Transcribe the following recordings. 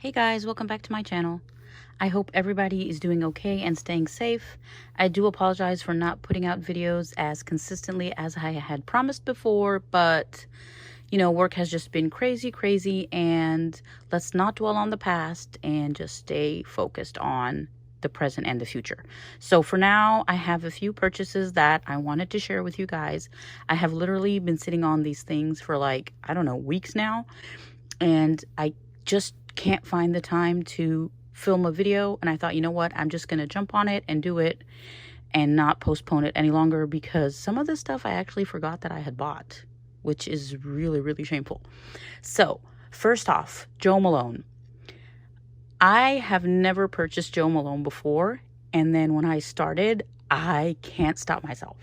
Hey guys, welcome back to my channel. I hope everybody is doing okay and staying safe. I do apologize for not putting out videos as consistently as I had promised before, but work has just been crazy, and let's not dwell on the past and just stay focused on the present and the future. So for now, I have a few purchases that I wanted to share with you guys. I have literally been sitting on these things for like, I don't know, weeks now, and I just can't find the time to film a video. And I thought, you know what, I'm just gonna jump on it and do it and not postpone it any longer, because some of this stuff I actually forgot that I had bought, which is really shameful. So first off, Joe Malone. I have never purchased Joe Malone before, and then when I started, I can't stop myself.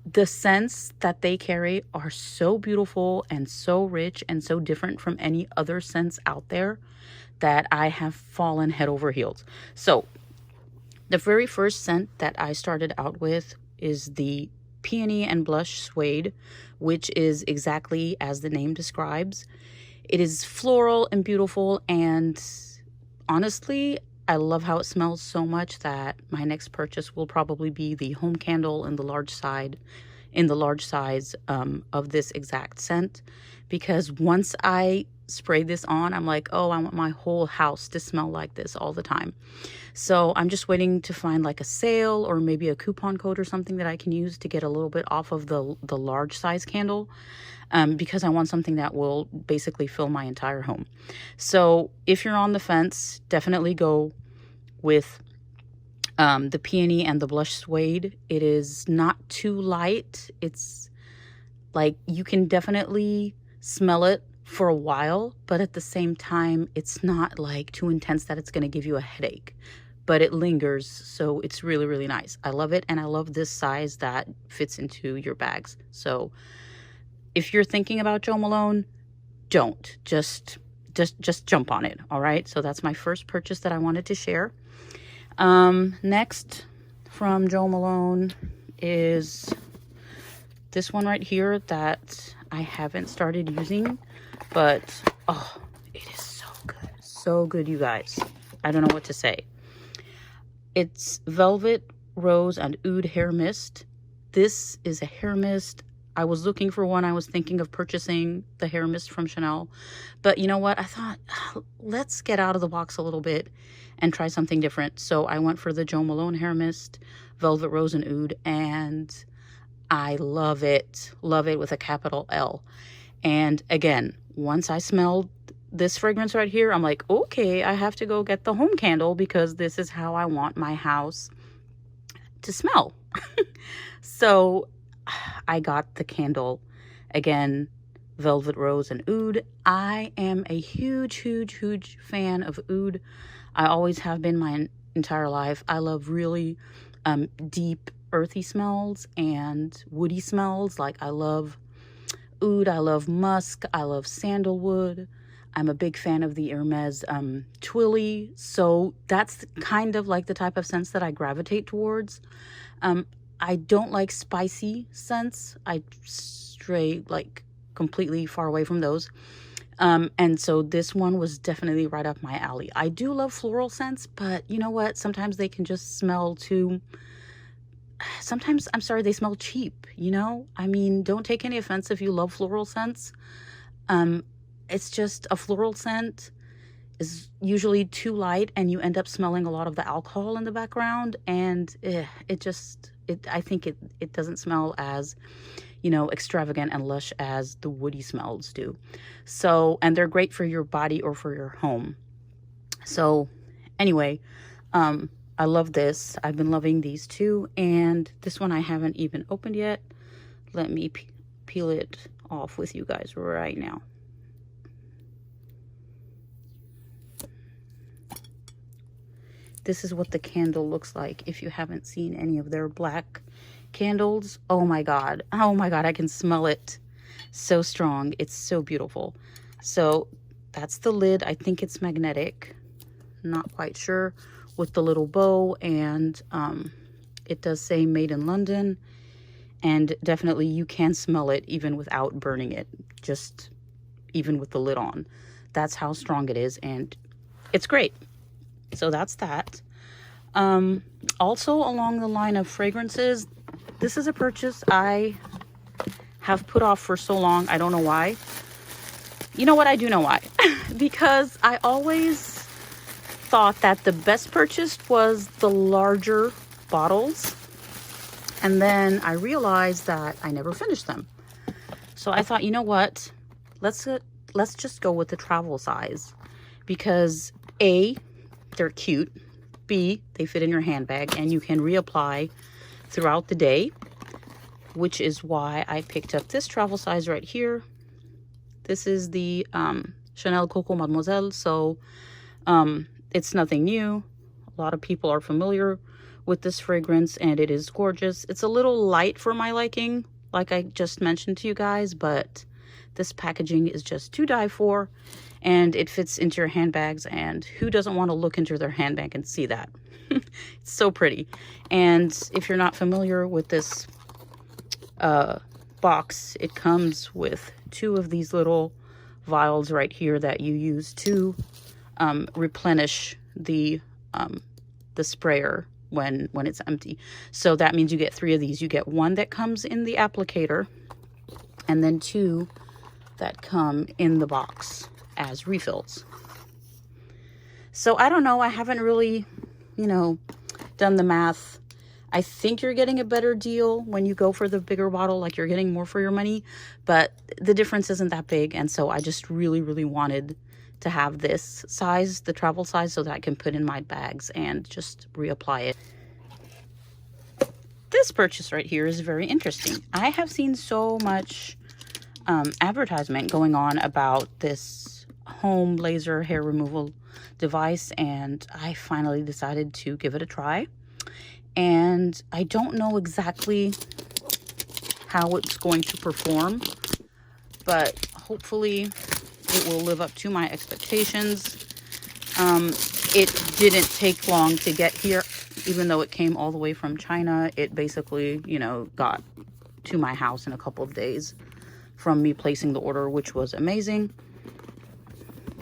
The scents that they carry are so beautiful and so rich and so different from any other scents out there that I have fallen head over heels. So the very first scent that I started out with is the Peony and Blush Suede, which is exactly as the name describes. It is floral and beautiful, and honestly, I love how it smells so much that my next purchase will probably be the home candle in the large size of this exact scent, because once I spray this on, I'm like, oh, I want my whole house to smell like this all the time. So I'm just waiting to find like a sale or maybe a coupon code or something that I can use to get a little bit off of the large size candle, because I want something that will basically fill my entire home. So if you're on the fence, definitely go with the Peony and the Blush Suede. It is not too light. It's like you can definitely smell it for a while, but at the same time, it's not like too intense that it's going to give you a headache, but it lingers. So it's really nice. I love it. And I love this size that fits into your bags. So if you're thinking about Joe Malone, don't just jump on it. All right. So that's my first purchase that I wanted to share. Next from Joe Malone is this one right here that I haven't started using, but oh, it is so good, you guys. I don't know what to say. It's Velvet Rose and Oud hair mist. This is a hair mist. I was looking for one. I was thinking of purchasing the hair mist from Chanel, but you know what? I thought, let's get out of the box a little bit and try something different. So I went for the Joe Malone hair mist, Velvet Rose and Oud, and I love it with a capital L. And again, once I smelled this fragrance right here, I'm like, okay, I have to go get the home candle, because this is how I want my house to smell. So I got the candle. Again, Velvet Rose and Oud. I am a huge fan of Oud. I always have been my entire life. I love really deep earthy smells and woody smells. Like I love oud, I love musk, I love sandalwood. I'm a big fan of the Hermes Twilly. So that's kind of like the type of scents that I gravitate towards. I don't like spicy scents. I stray like completely far away from those. And so this one was definitely right up my alley. I do love floral scents, but you know what? Sometimes they can just smell too... Sometimes, I'm sorry, they smell cheap, I mean, don't take any offense if you love floral scents. It's just a floral scent is usually too light, and you end up smelling a lot of the alcohol in the background, and I think it doesn't smell as, extravagant and lush as the woody smells do. So, and they're great for your body or for your home. So anyway, I love this. I've been loving these too. And this one I haven't even opened yet. Let me peel it off with you guys right now. This is what the candle looks like if you haven't seen any of their black candles. Oh my God, I can smell it so strong. It's so beautiful. So that's the lid. I think it's magnetic. Not quite sure, with the little bow, and it does say made in London, and definitely you can smell it even without burning it, just even with the lid on. That's how strong it is, and it's great. So that's that. Also along the line of fragrances, this is a purchase I have put off for so long. I don't know why. You know what? I do know why. Because I always thought that the best purchase was the larger bottles. And then I realized that I never finished them. So I thought, you know what? Let's just go with the travel size. Because A, they're cute. B, they fit in your handbag and you can reapply throughout the day. Which is why I picked up this travel size right here. This is the Chanel Coco Mademoiselle. So it's nothing new. A lot of people are familiar with this fragrance and it is gorgeous. It's a little light for my liking, like I just mentioned to you guys, but this packaging is just to die for, and it fits into your handbags, and who doesn't want to look into their handbag and see that? It's so pretty. And if you're not familiar with this box, it comes with 2 of these little vials right here that you use to replenish the sprayer when it's empty. So that means you get 3 of these. You get 1 that comes in the applicator, and then 2 that come in the box as refills. So I don't know, I haven't really, done the math. I think you're getting a better deal when you go for the bigger bottle, like you're getting more for your money, but the difference isn't that big. And so I just really, really wanted to have this size, the travel size, so that I can put in my bags and just reapply it. This purchase right here is very interesting. I have seen so much advertisement going on about this home laser hair removal device, and I finally decided to give it a try. And I don't know exactly how it's going to perform, but hopefully it will live up to my expectations. It didn't take long to get here, even though it came all the way from China. It basically, got to my house in a couple of days from me placing the order, which was amazing.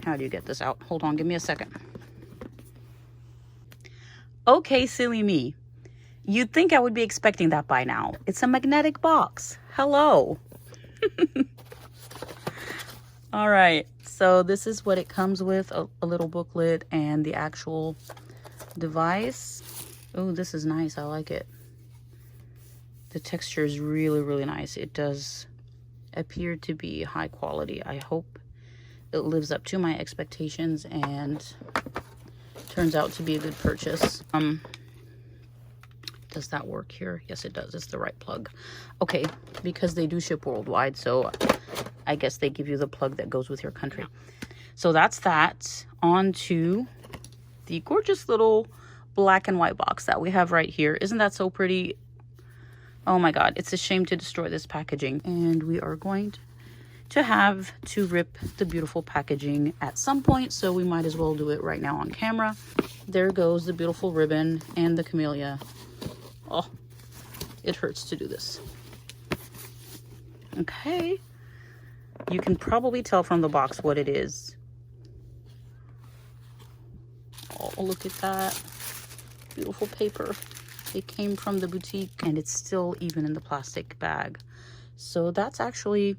How do you get this out? Hold on, give me a second. Okay, silly me. You'd think I would be expecting that by now. It's a magnetic box. Hello. All right, so this is what it comes with, a little booklet and the actual device. Oh, this is nice. I like it. The texture is really, really nice. It does appear to be high quality. I hope it lives up to my expectations and turns out to be a good purchase. Does that work here? Yes, it does. It's the right plug. Okay, because they do ship worldwide, so I guess they give you the plug that goes with your country. So that's that. On to the gorgeous little black and white box that we have right here. Isn't that so pretty? Oh my God, it's a shame to destroy this packaging. And we are going to have to rip the beautiful packaging at some point, so we might as well do it right now on camera. There goes the beautiful ribbon and the camellia. Oh, it hurts to do this. Okay. You can probably tell from the box what it is. Oh, look at that. Beautiful paper. It came from the boutique and it's still even in the plastic bag. So that's actually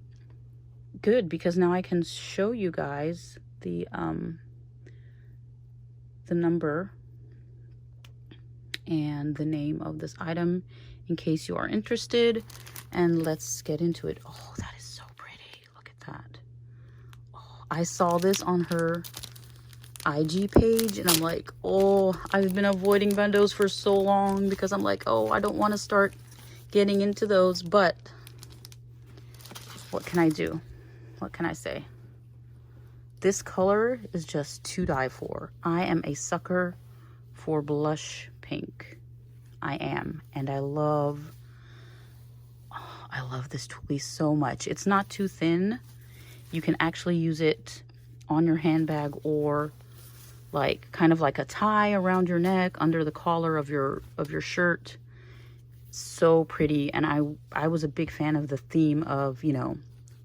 good, because now I can show you guys the number and the name of this item in case you are interested. And let's get into it. Oh, that is so pretty. Look at that. Oh, I saw this on her IG page and I'm like, oh, I've been avoiding bandos for so long because I'm like, oh, I don't want to start getting into those, but what can I do? What can I say? This color is just to die for. I am a sucker for blush pink. I am. And I love this tulle so much. It's not too thin. You can actually use it on your handbag or like kind of like a tie around your neck, under the collar of your shirt. So pretty. And I was a big fan of the theme of,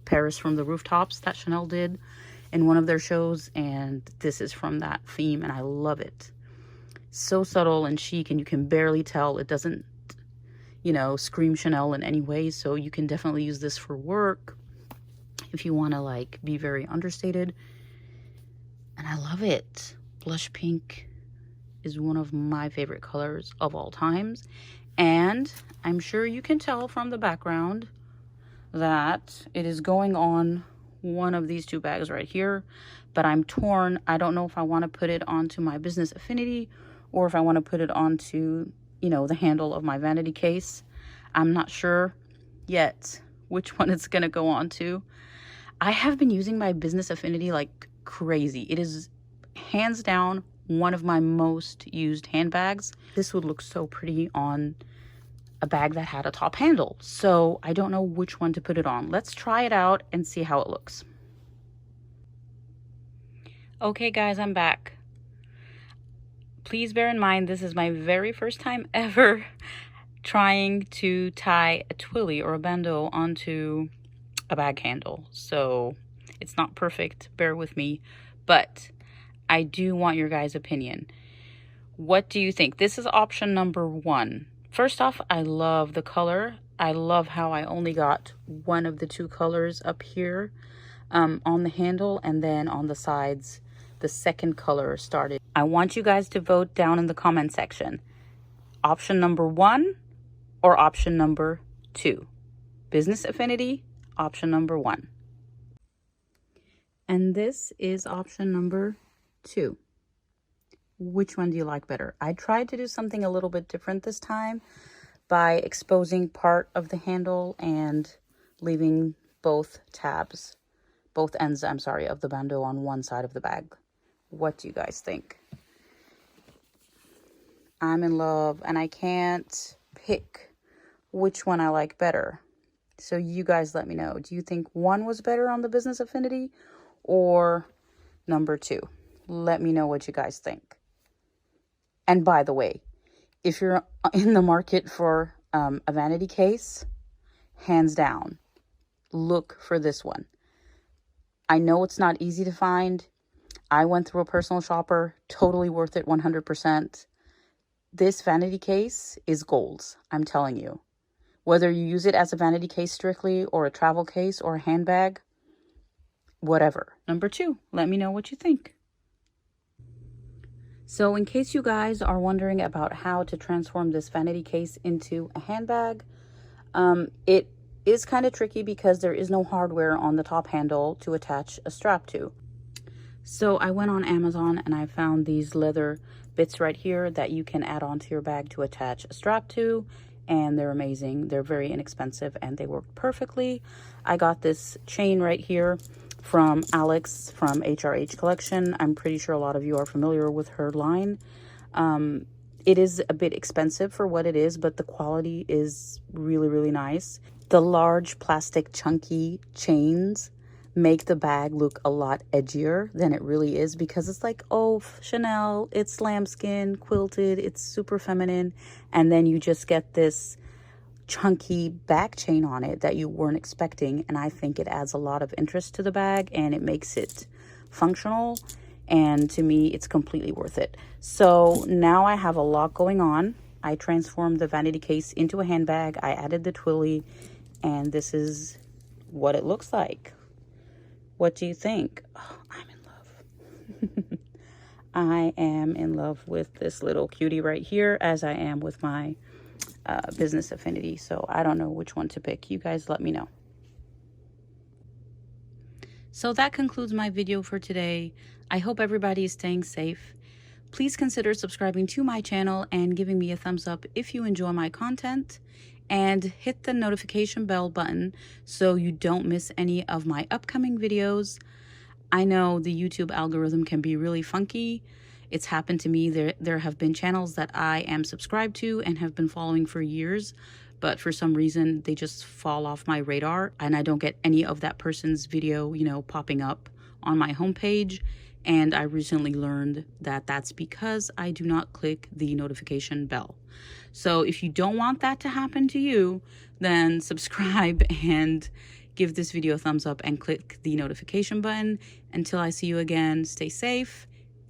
Paris from the Rooftops that Chanel did. in one of their shows, and this is from that theme, and I love it. So subtle and chic, and you can barely tell. It doesn't, you know, scream Chanel in any way, so you can definitely use this for work if you want to like be very understated. And I love it. Blush pink is one of my favorite colors of all times, and I'm sure you can tell from the background that it is going on one of these two bags right here, but I'm torn. I don't know if I want to put it onto my Business Affinity or if I want to put it onto, you know, the handle of my vanity case. I'm not sure yet which one it's going to go on to. I have been using my Business Affinity like crazy. It is hands down one of my most used handbags. This would look so pretty on a bag that had a top handle. So I don't know which one to put it on. Let's try it out and see how it looks. Okay guys, I'm back. Please bear in mind, this is my very first time ever trying to tie a twilly or a bandeau onto a bag handle. So it's not perfect, bear with me, but I do want your guys' opinion. What do you think? This is option number 1. First off, I love the color. I love how I only got one of the two colors up here on the handle, and then on the sides, the second color started. I want you guys to vote down in the comment section. Option number 1 or option number 2? Business Affinity, option number 1. And this is option number 2. Which one do you like better? I tried to do something a little bit different this time by exposing part of the handle and leaving both ends, I'm sorry, of the bandeau on one side of the bag. What do you guys think? I'm in love, and I can't pick which one I like better. So you guys let me know. Do you think one was better on the Business Affinity or number 2? Let me know what you guys think. And by the way, if you're in the market for a vanity case, hands down, look for this one. I know it's not easy to find. I went through a personal shopper, totally worth it, 100%. This vanity case is gold, I'm telling you. Whether you use it as a vanity case strictly, or a travel case, or a handbag, whatever. Number 2, let me know what you think. So in case you guys are wondering about how to transform this vanity case into a handbag, it is kind of tricky because there is no hardware on the top handle to attach a strap to. So I went on Amazon and I found these leather bits right here that you can add onto your bag to attach a strap to, and they're amazing. They're very inexpensive and they work perfectly. I got this chain right here from Alex from HRH Collection. I'm pretty sure a lot of you are familiar with her line. It is a bit expensive for what it is, but the quality is really, really nice. The large plastic chunky chains make the bag look a lot edgier than it really is, because it's like, oh, Chanel, it's lambskin, quilted, it's super feminine, and then you just get this chunky back chain on it that you weren't expecting. And I think it adds a lot of interest to the bag and it makes it functional, and to me it's completely worth it. So now I have a lot going on. I transformed the vanity case into a handbag, I added the twilly, and this is what it looks like. What do you think? Oh, I'm in love. I am in love with this little cutie right here, as I am with my Business Affinity. So I don't know which one to pick. You guys let me know. So that concludes my video for today. I hope everybody is staying safe. Please consider subscribing to my channel and giving me a thumbs up if you enjoy my content. And hit the notification bell button so you don't miss any of my upcoming videos. I know the YouTube algorithm can be really funky. It's happened to me. There have been channels that I am subscribed to and have been following for years, but for some reason they just fall off my radar and I don't get any of that person's video, you know, popping up on my homepage. And I recently learned that that's because I do not click the notification bell. So if you don't want that to happen to you, then subscribe and give this video a thumbs up and click the notification button. Until I see you again, stay safe.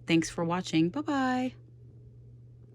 Thanks for watching. Bye-bye.